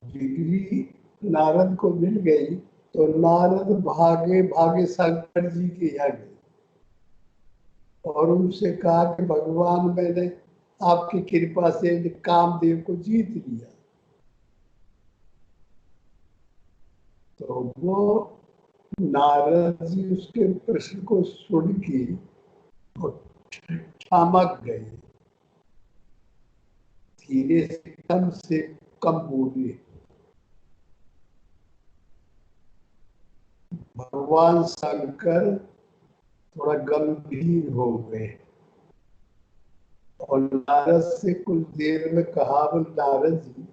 Degree Narad को मिल गई तो नारद भागे भागे शंकर जी के यहाँ गए और उनसे कहा कि भगवान, मैंने आपकी कृपा से कामदेव को जीत लिया। तो वो नारद जी उसके प्रश्न को सुन के ठमक गए, धीरे से कम बोले। भगवान शंकर थोड़ा गंभीर हो गए और नारद से कुछ देर में कहा, नारद जी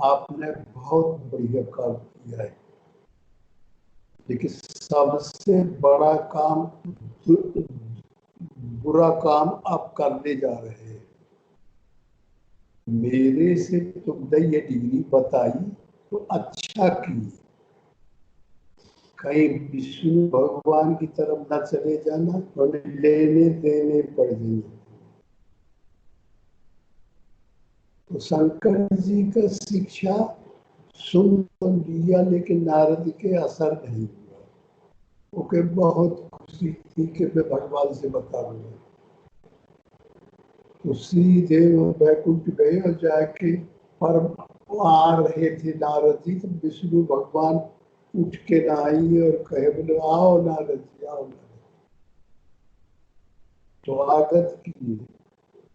आपने बहुत बढ़िया काम किया है, लेकिन सबसे बड़ा काम, बुरा काम आप करने जा रहे हैं। मेरे से तुमने ये डिग्री बताई तो अच्छा की, कहीं विष्णु भगवान की तरफ न चले जाना और लेने देने पड़ जाएंगे। तो शंकर जी का शिक्षा सुन तो लिया, लेकिन नारद के असर नहीं हुआ। ओके, बहुत खुशी थी कि मैं भगवान से बताऊंगा। तो सीधे वो बैकुंठ गए और जाके पर आ रहे थे नारद जी, तो विष्णु भगवान उठ के आई और कहे, बोले आओ नारद जी, आओ नारद। स्वागत किए,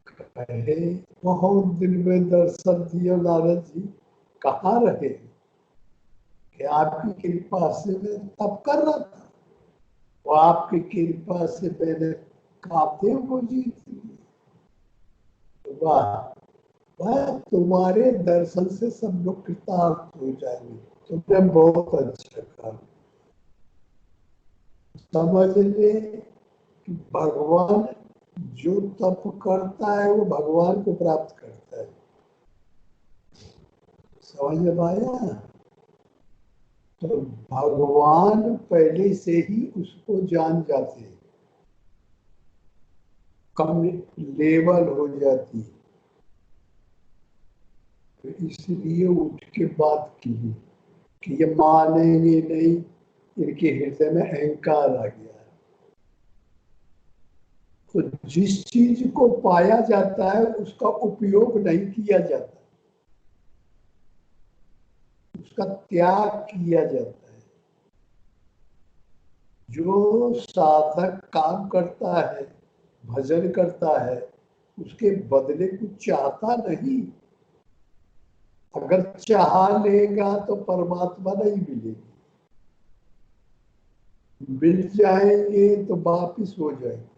कहे बहुत दिन में दर्शन दिया नारद जी, कहाँ रहे कि आपकी कृपा से मैं तप कर रहा था, वो आपकी कृपा से मैंने कामदेव को जीत लिया। वाह वाह, तुम्हारे दर्शन से सब लोग कृतार्थ हो जाएंगे। तुमने बहुत अच्छा काम। समझ ले कि भगवान जो तप करता है वो भगवान को प्राप्त करता है। समझ में आया? तो भगवान पहले से ही उसको जान जाते हैं, कम लेवल हो जाती है। तो इसलिए उठ के बात की कि ये मानेंगे नहीं, इनके हृदय में अहंकार आ गया। तो जिस चीज को पाया जाता है उसका उपयोग नहीं किया जाता, उसका त्याग किया जाता है। जो साधक काम करता है, भजन करता है, उसके बदले कुछ चाहता नहीं। अगर चाह लेगा तो परमात्मा नहीं मिलेगी, मिल जाएंगे तो वापिस हो जाएंगे।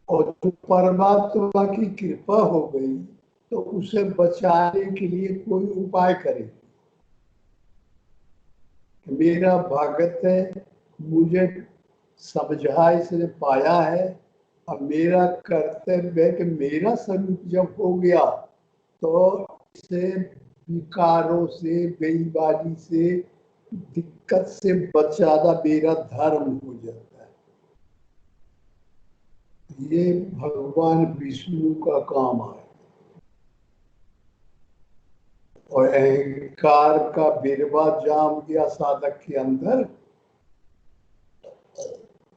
और जो परमात्मा की कृपा हो गई तो उसे बचाने के लिए कोई उपाय करे। मेरा भगत है, मुझे समझा, इसने पाया है, अब मेरा कर्तव्य है कि मेरा स्वरूप जब हो गया तो इसे विकारों से, बेईमानी से, दिक्कत से बचाना मेरा धर्म हो जाता है। ये भगवान विष्णु का काम है। और अहंकार का बिरवा जाम गया साधक के अंदर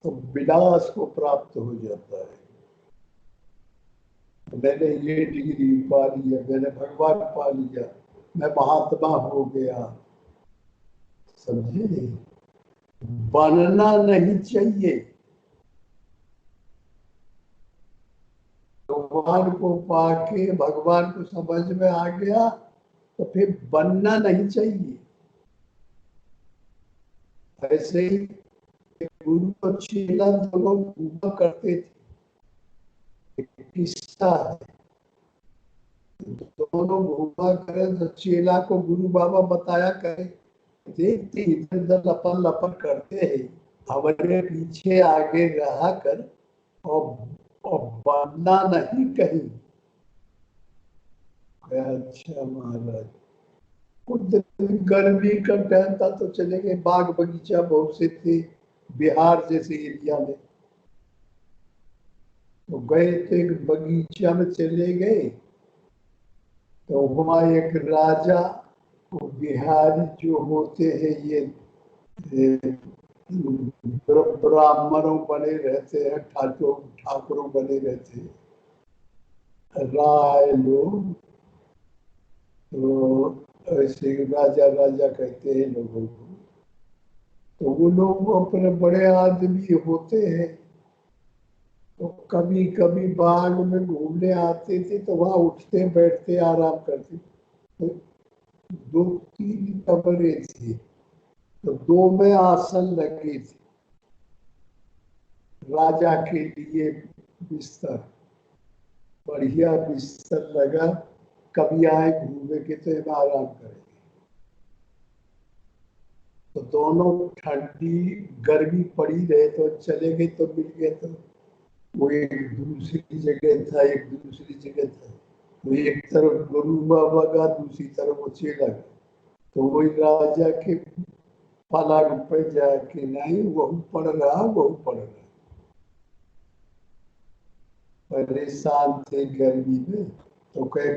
तो विनाश को प्राप्त हो जाता है। मैंने ये डिग्री पा लिया, मैंने भगवान पा लिया, मैं महात्मा हो गया। समझे? बनना नहीं चाहिए। भगवान को पाके भगवान को समझ में आ गया तो फिर बनना नहीं चाहिए। ऐसे ही गुरु और चेला दोनों घूमा करते थे। किस्सा है, दोनों घूमा करे तो चेला को गुरु बाबा बताया करे, देखते इधर उधर लपन लपन करते हैं, हमारे पीछे आगे रहा कर और बनना नहीं कहीं। अच्छा महाराज, कुछ दिन गर्मी का टाइम था तो चले गए, बाग बगीचा बहुत से थे बिहार जैसे एरिया में। तो गए तो एक बगीचा में चले गए तो वहाँ एक राजा, बिहारी जो होते हैं ये ब्राह्मणों बने रहते हैं, ठाकुरों बने रहते हैं, राय लोग, तो ऐसे राजा राजा कहते हैं लोगों को। तो वो लोग अपने बड़े आदमी होते हैं, तो कभी कभी बाग में घूमने आते थे, तो वहाँ उठते बैठते आराम करते। तो 2-3 कमरे थे, तो 2 में आसन लगे थे राजा के लिए, बिस्तर, बढ़िया बिस्तर लगा, कभी आए घूमे के तो यहाँ आराम करेंगे। तो दोनों ठंडी गर्मी पड़ी रहे तो चले गए, तो मिल गए। तो वो एक दूसरी जगह था, एक दूसरी जगह था, तो एक तरफ गुरु बाबा का, दूसरी तरफ वो चेला का। तो वही राजा के पलंग पे जाके, नहीं वही पढ़ रहा, वही पढ़ रहा। परेशान थे गर्मी में, तो कहे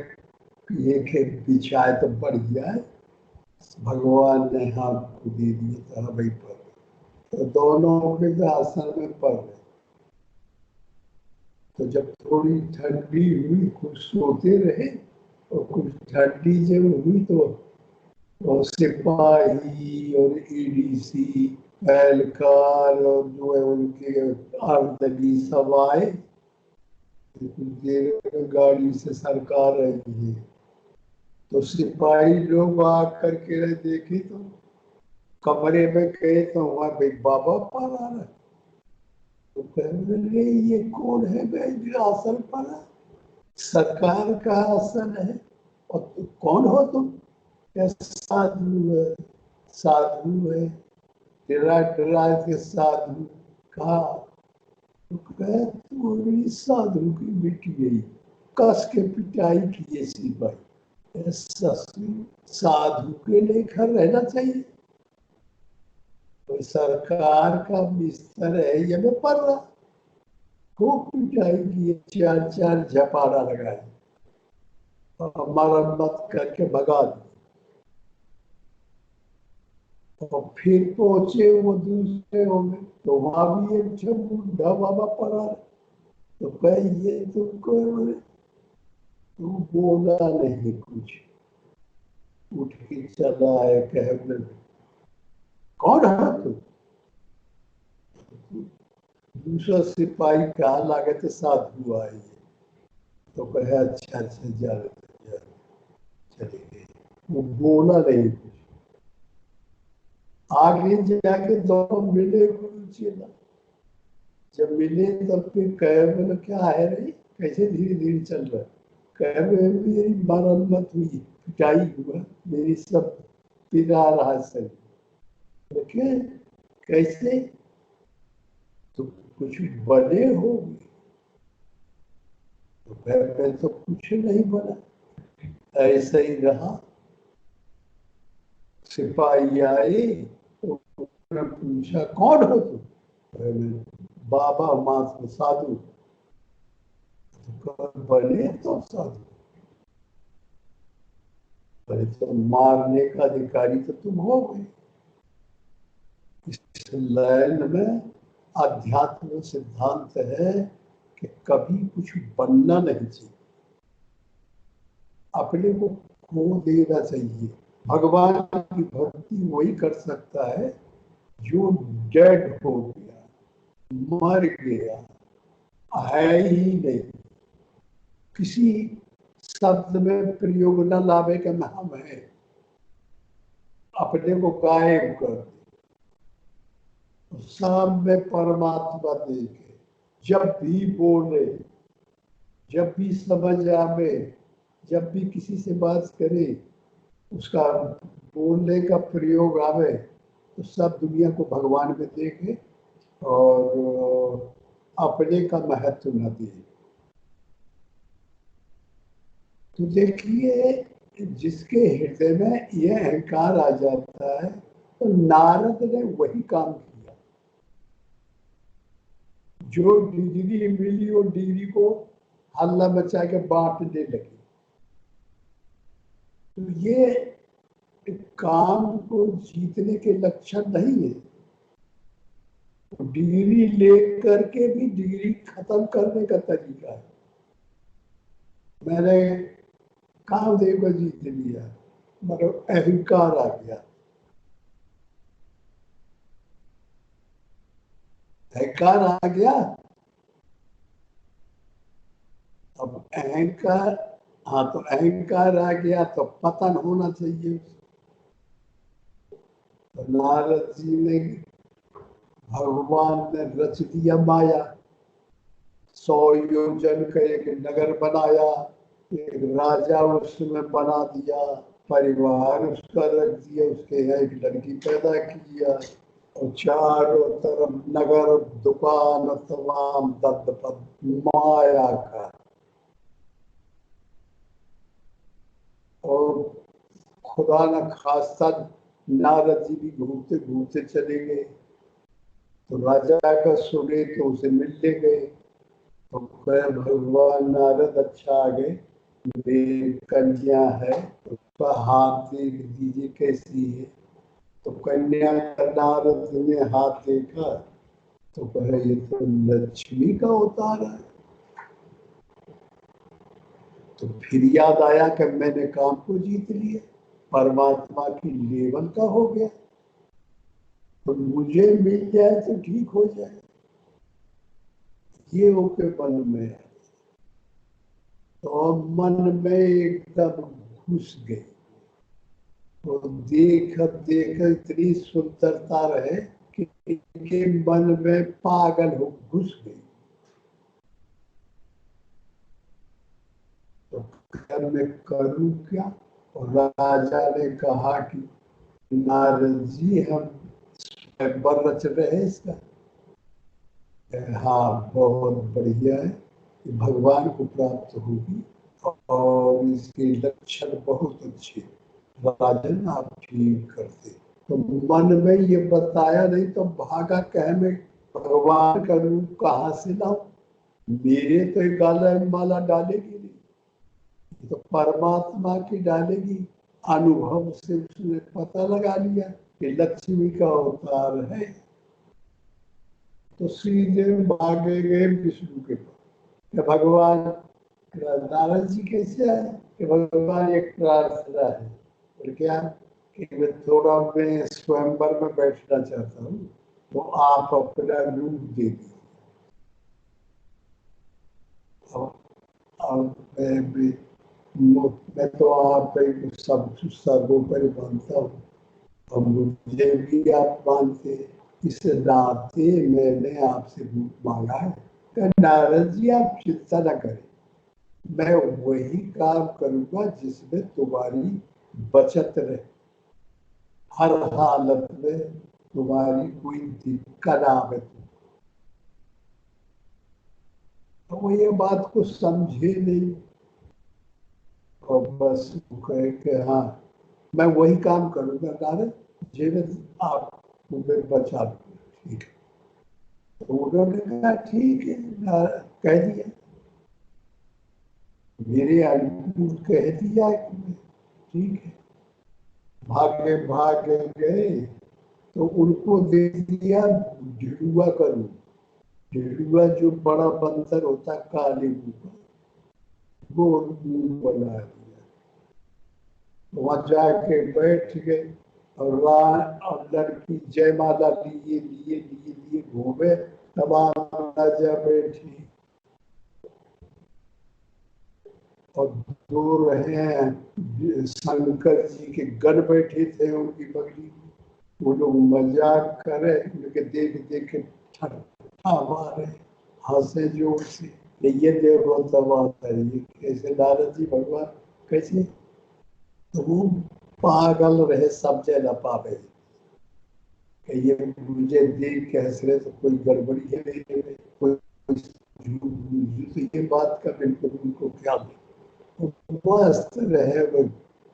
ये के बिछाए तो बढ़िया है, भगवान ने हमको दे दिया था भाई पर। तो दोनों के आसन में पढ़ रहे। तो जब थोड़ी ठंडी हुई, कुछ सोते रहे, और कुछ ठंडी जब हुई तो और सिपाही और एडीसी, एहलकार और जो है उनके अर्दली सब आए। कुछ देर में गाड़ी से सरकार रही है, तो सिपाही लोग आकर के देखे, तो कमरे में गए तो वहां भाई बाबा पर आ रहा। तो कह रहे ये कौन है भाई आसन पर? सरकार का आसन है, और तुम कौन हो? तुम? साधु है, साधु है, डरा डरा के साधु कहा। तो कहे तुम्हारी साधु की बेटी गई, कस के पिटाई किए सिपाही। साधु के लेकर रहना चाहिए, तो सरकार का बिस्तर है, ये मैं पढ़ रहा। खूब पिटाई किए, 4-4 झपाड़ा लगाए, मरम्मत करके भगा दिया। और फिर पहुंचे वो दूसरे में, तो वहां भी एक बूढ़ा बाबा पड़ा। तो कह ये तुमको, तू बोला नहीं कुछ, उठ के चला है, कह कौन है तू? दूसरा सिपाही कहा लागत साधु आई। तो कहे अच्छा अच्छा जा चले गए। वो बोला नहीं कुछ। आगे जाके दोनों मिले गुरु चेला। जब मिले तब फिर कहे बोले क्या है रे, कैसे धीरे धीरे चल रहा है? कहे मेरी मरम्मत हुई, पिटाई हुआ, मेरी सब पिरा रहा सर। क्या कैसे? तो कुछ बने हो? तो मैं तो कुछ नहीं बना, ऐसा ही रहा। सिपाही आए तो पूछा कौन हो तुम? बाबा माँ साधु। तो बने तो साधु, अरे तो मारने का अधिकारी तो तुम हो गए। इस लाइन में अध्यात्म सिद्धांत है कि कभी कुछ बनना नहीं चाहिए, अपने को खो देना चाहिए। भगवान की भक्ति वही कर सकता है जो डेड हो गया, मर गया, है ही नहीं, किसी शब्द में प्रयोग न लावे कि हम है, अपने को गायब कर दे, सामने परमात्मा देखे। जब भी बोले, जब भी समझ आवे, जब भी किसी से बात करे, उसका बोलने का प्रयोग आवे, तो सब दुनिया को भगवान में देखे और अपने का महत्व न दे। तो देखिए, जिसके हृदय में यह अहंकार आ जाता है, तो नारद ने वही काम किया। जो डिग्री मिली वो डिग्री को हल्ला मचा के बांटने लगे। तो ये काम को जीतने के लक्षण नहीं है। डिग्री लेकर के भी डिग्री खत्म करने का तरीका है। मैंने कामदेव को जीत लिया, मतलब अहंकार आ गया। अहंकार आ गया, अब अहंकार, हाँ तो अहंकार आ गया तो पतन होना चाहिए। तो नारद जी ने, भगवान ने रच दिया माया, 100 योजन का एक नगर बनाया, एक राजा उसमें बना दिया, परिवार उसका रख दिया, उसके यहाँ एक लड़की पैदा किया, और चारों तरफ नगर दुकान तमाम दत्तपद माया का। और खुदा न खास्ता नारद जी भी घूमते घूमते चले गए, तो राजा का सुने तो उसे मिलने गए। तो कहे भगवान नारद अच्छा आ गए, मेरी कन्या है, उसका हाथ देख दीजिए कैसी है। तो कन्या का नारद ने हाथ देखा तो कहे ये तो लक्ष्मी का अवतार है। तो फिर याद आया कि मैंने काम को जीत लिया, परमात्मा की लेवल का हो गया, तो मुझे मिल जाए तो ठीक हो जाए। ये होके मन में है, तो मन में एकदम घुस गई। तो देख देख इतनी सुंदरता रहे कि मन में पागल हो घुस गई। तो कर मैं करूं क्या? और राजा ने कहा कि नारद जी हम बर रच रहे हैं इसका। हाँ बहुत बढ़िया है, भगवान को प्राप्त होगी और इसके लक्षण बहुत अच्छे, राजन आप ठीक करते। तो मन में ये बताया नहीं तो भागा कह में भगवान का रूप कहाँ से लाऊं, मेरे तो एक गाला में माला डालेगी नहीं, तो परमात्मा की डालेगी। अनुभव से उसने पता लगा लिया कि लक्ष्मी का अवतार है। तो सीधे भागे गए विष्णु के पास। भगवान, नारद जी कैसे आए कि भगवान एक प्रार्थना है, और क्या कि मैं थोड़ा मैं स्वयंवर में बैठना चाहता हूँ, तो आप अपना रूप दे दीजिए। अब मैं तो आप सब सर्वोपरि मानता हूँ, और मुझे भी आप मानते, इस नाते मैंने आपसे रूप मांगा है। नारद जी आप चिंता न करें, मैं वही काम करूंगा जिसमें तुम्हारी बचत रहे, हर हालत में तुम्हारी कोई दिक्कत आवे। तो वो ये बात को समझे नहीं, और बस कहे कि हाँ मैं वही काम करूंगा नारद, जीवन आप तुम्हें बचा लो, ठीक है। तो उन्होंने कहा ठीक है, कह दिया, मेरे अनुकूल कह दिया कि ठीक है। भागे भागे गए तो उनको दे दिया ढिड़ुआ का रूप। ढिड़ुआ जो बड़ा बंदर होता काले मुंह का, वो मुंह बना दिया। वहां जाके बैठ गए, और लड़की जयमाला लिए लिए लिए लिए घूमे, तमाम राजा बैठी, और दो रहे हैं शंकर जी के गण बैठे थे उनकी बगली में। वो लोग मजाक करे, उनके देख देख के ठट्ठा मारे, हंसे जोर से। ये देखो तब आता है, ये कैसे नारद जी भगवान कैसे, तो वो पागल रहे, सब जगह पावे कि ये मुझे देख के हंस रहे तो कोई गड़बड़ी है नहीं, कोई तो ये बात का बिल्कुल उनको ख्याल नहीं। मस्त रहे वो,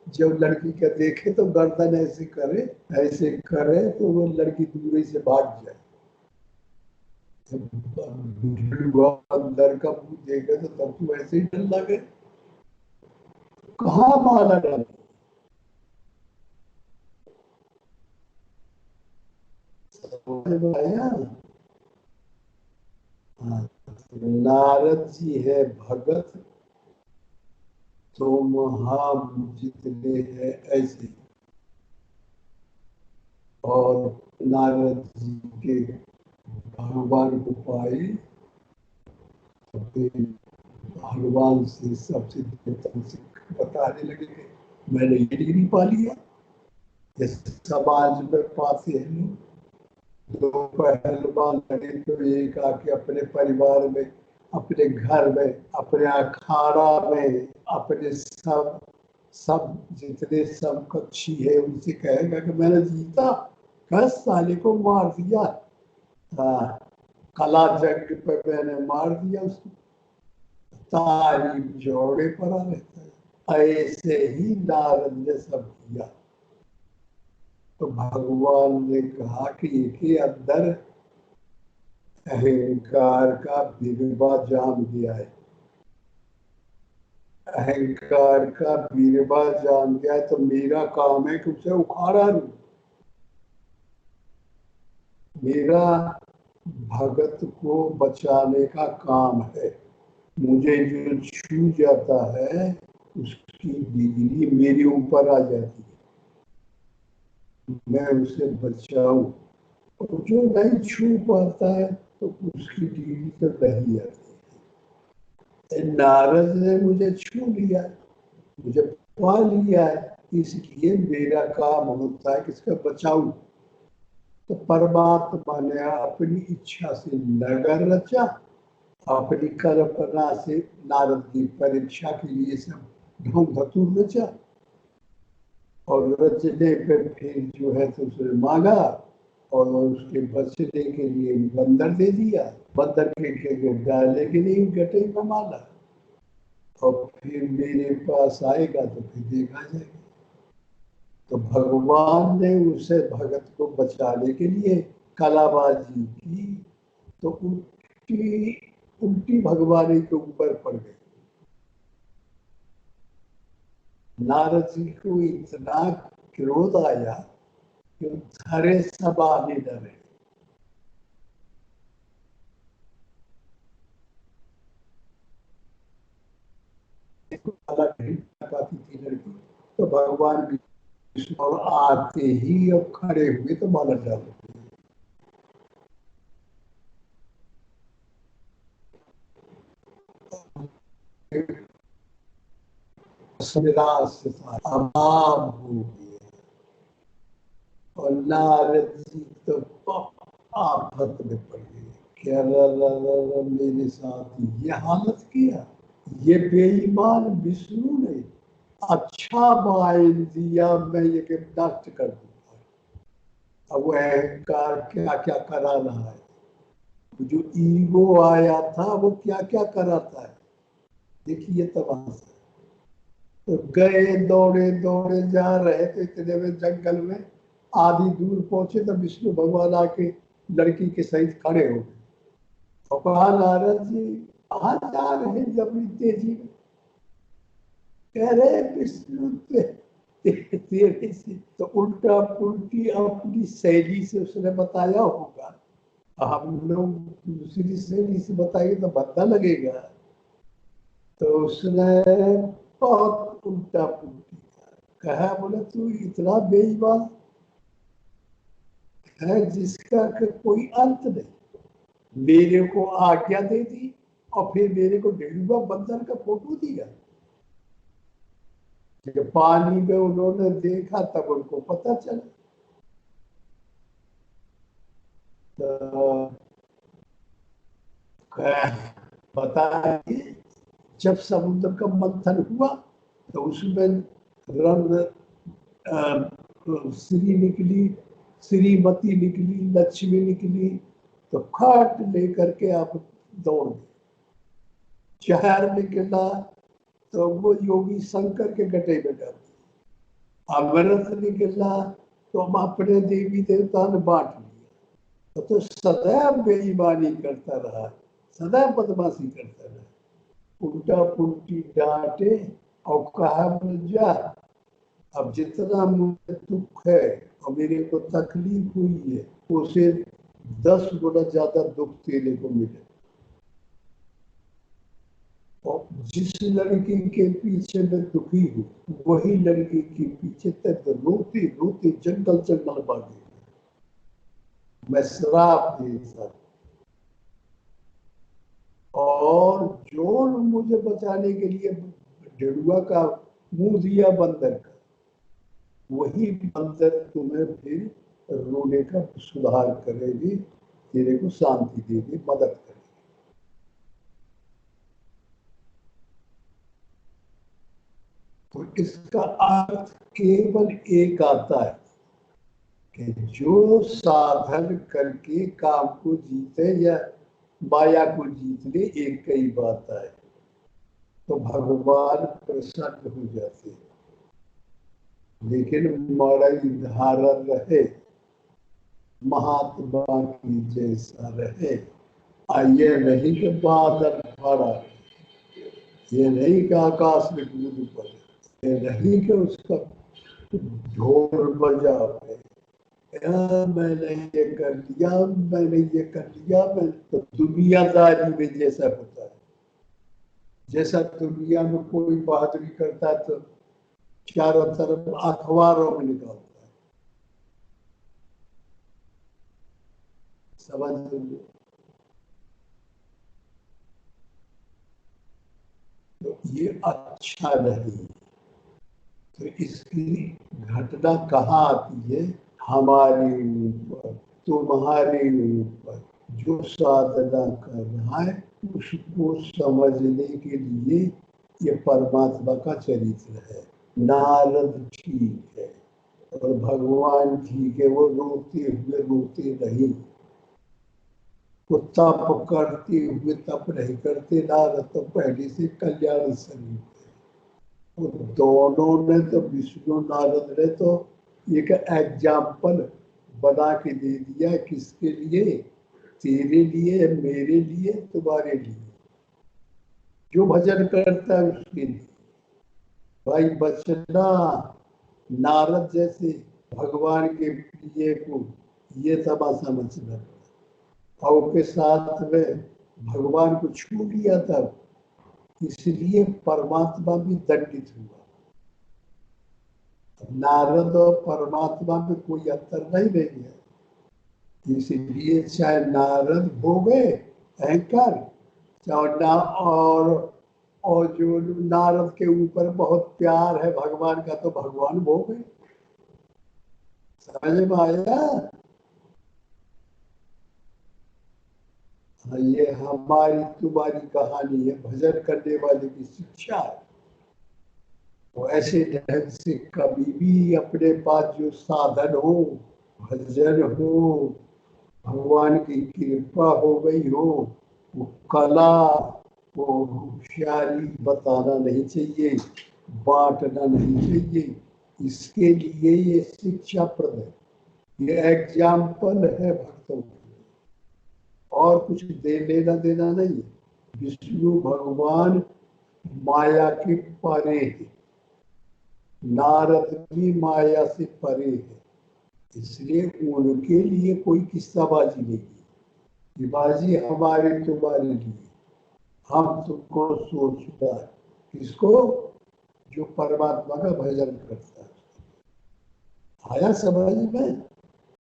जब लड़की का देखे तो गर्दन ऐसे करे तो वो लड़की दूरी से भाग जाए। अंदर का मुंह देखे तो तब तो ऐसे ही डर लगे, कहाँ माला डाली। समझ में आया? हाँ, नारद जी है भगत, तो महा जितने हैं ऐसे, और नारद जी के भगवान को पाए तो फिर भगवान से सबसे बताने लगे कि मैंने ये डिग्री पा लिया। इस समाज में पाते हैं दो पहलवान लगे तो एक आके अपने परिवार में, अपने घर में, अपने अखाड़ा में, अपने सब सब जितने सब कक्षी है उनसे कहेगा कि मैंने जीता, 10 साले को मार दिया। हाँ, कला जंग पे मैंने मार दिया उसको, तारीफ जोड़े पड़ा रहता है। ऐसे ही नारद ने सब किया। तो भगवान ने कहा कि इनके अंदर अहंकार का बीरबा जाम गया है, अहंकार का बीरबा जाम गया है, तो मेरा काम है कि उसे उखाड़ा लूं। मेरा भगत को बचाने का काम है। मुझे जो छू जाता है उसकी डिग्री मेरे ऊपर आ जाती है, मैं उसे बचाऊं। और जो नहीं छू पाता है तो उसकी डिग्री तो नहीं आती। नारद ने मुझे छू लिया, मुझे पा लिया है, इसलिए मेरा काम होता है किसका बचाऊं। तो परमात्मा ने अपनी इच्छा से नगर रचा, अपनी कल्पना से नारद की परीक्षा के लिए सब ढोंग धतूर रचा, और रचने पे फिर जो है तो उसने मांगा और उसके बचने के लिए बंदर दे दिया। बंदर के डालने के लिए गटे में माला, और फिर मेरे पास आएगा तो फिर देखा जाएगा। तो भगवान ने उसे भगत को बचाने के लिए कलाबाजी की, तो उल्टी उल्टी भगवान के ऊपर पड़ गई। नारद जी को इतना क्रोध आया कि सारे सब आने डरे। पाती थी लड़की, तो भगवान विष्णु और आते ही अब खड़े हुए तो माला डाल अभाव हो गया, और नारद जी तो आफत में पड़ गए। क्या मेरे साथ ये हालत किया, ये बेईमान विष्णु ने अच्छा वाइन दिया, मैं ये के नष्ट कर दूंगा। अब वो अहंकार क्या क्या करा रहा है, जो ईगो आया था वो क्या क्या कराता है, देखिए तमाशा। तो गए दौड़े दौड़े जा रहे थे, इतने में जंगल में आधी दूर पहुंचे तो विष्णु भगवान आके लड़की के सहित खड़े हो गए। और कहा नारद जी कहाँ जा रहे हैं जब तेजी में? कह रहे विष्णु तेरे से तो उल्टा पुल्टी अपनी शैली से उसने बताया होगा, हम लोग दूसरी शैली से बताएंगे तो भद्दा लगेगा। तो उसने बहुत उल्टा पुल्टी कहा, बोले तू इतना बेईमान है जिसका कोई अंत नहीं, मेरे को आज्ञा दे दी और फिर मेरे को डेढ़ुआ बंदर का फोटो दिया। जब पानी में उन्होंने देखा तब उनको पता चला। तो बताइए, जब समुद्र का मंथन हुआ तो उसमें रंग श्री निकली, श्रीमती निकली, लक्ष्मी निकली, तो खाट लेकर के आप दौड़ गए। शहर निकला तो वो योगी शंकर के गटे में डाल दिया। अमृत निकला तो हम अपने देवी देवता ने बांट लिया। तो सदैव बेईमानी करता रहा, सदैव बदमाशी करता रहा, उल्टा पुल्टी डांटे और कहा जा, अब जितना मुझे दुख है और मेरे को तकलीफ हुई है उसे 10 गुना ज्यादा दुख तेरे को मिले। और जिस लड़की के पीछे मैं दुखी हूँ, वही लड़की के पीछे तक रोते रोते जंगल जंगल भागे। मैं श्राप दे सकता। और जो मुझे बचाने के लिए ढेड़ुआ का मुंह दिया बंदर का, वही बंदर तुम्हें फिर रोने का सुधार करेगी, तेरे को शांति देगी, मदद करेगी। तो इसका अर्थ केवल एक आता है कि जो साधन करके काम को जीते या माया को जीत ले, एक कई बात है, तो भगवान प्रसन्न हो जाते हैं। लेकिन मड़ई धारण रहे, महात्मा की जैसा रहे। ये नहीं कि बादल फड़ा, ये नहीं कि आकाश में कूद पड़े, ये नहीं कि उसका ढोल बजा है, मैंने ये कर लिया, मैंने ये कर लिया। मैं तो दुनियादारी में जैसा होता है, जैसा दुनिया में कोई बहादुरी करता है तो चारों तरफ अखबारों में निकालता है, समझ लीजिए। तो ये अच्छा नहीं। तो इसकी घटना कहाँ आती है? हमारे ऊपर, तुम्हारे ऊपर। जो साधना कर रहा है उसको समझने के लिए ये परमात्मा का चरित्र है। नारद ठीक है और भगवान ठीक है, वो रोते नहीं, वो तप करते हुए तप नहीं करते। नारद तो पहले से कल्याण स्वरूप है। वो दोनों ने तो, विष्णु नारद ने तो एक एग्जाम्पल बना के दे दिया। किसके लिए? तेरे लिए, मेरे लिए, तुम्हारे लिए। जो भजन करता है उसके लिए। भाई बचना नारद जैसे भगवान के प्रिय को ये तमाशा मचना, और के साथ में भगवान को छू लिया था, इसलिए परमात्मा भी दंडित हुआ। नारद और परमात्मा में कोई अंतर नहीं रह गया। इसलिए चाहे नारद हो गए अहंकार, चाहे ना, और जो नारद के ऊपर बहुत प्यार है भगवान का, तो भगवान हो गए। समझ में आया? ये हमारी तुम्हारी कहानी है, भजन करने वाले की शिक्षा है। तो ऐसे ढंग से कभी भी अपने पास जो साधन हो, भजन हो, भगवान की कृपा हो गई हो, वो कला, वो होशियारी बताना नहीं चाहिए, बांटना नहीं चाहिए। इसके लिए ये शिक्षाप्रद है, ये एग्जाम्पल है भक्तों की, और कुछ दे लेना देना नहीं। विष्णु भगवान माया के परे है, नारद भी माया से परे है, इसलिए उनके लिए कोई किस्साबाजी नहीं है। ये बाजी हमारे तुम्हारे लिए। हम तुमको सोचना है, किसको? जो परमात्मा का भजन करता है। आया समझ में?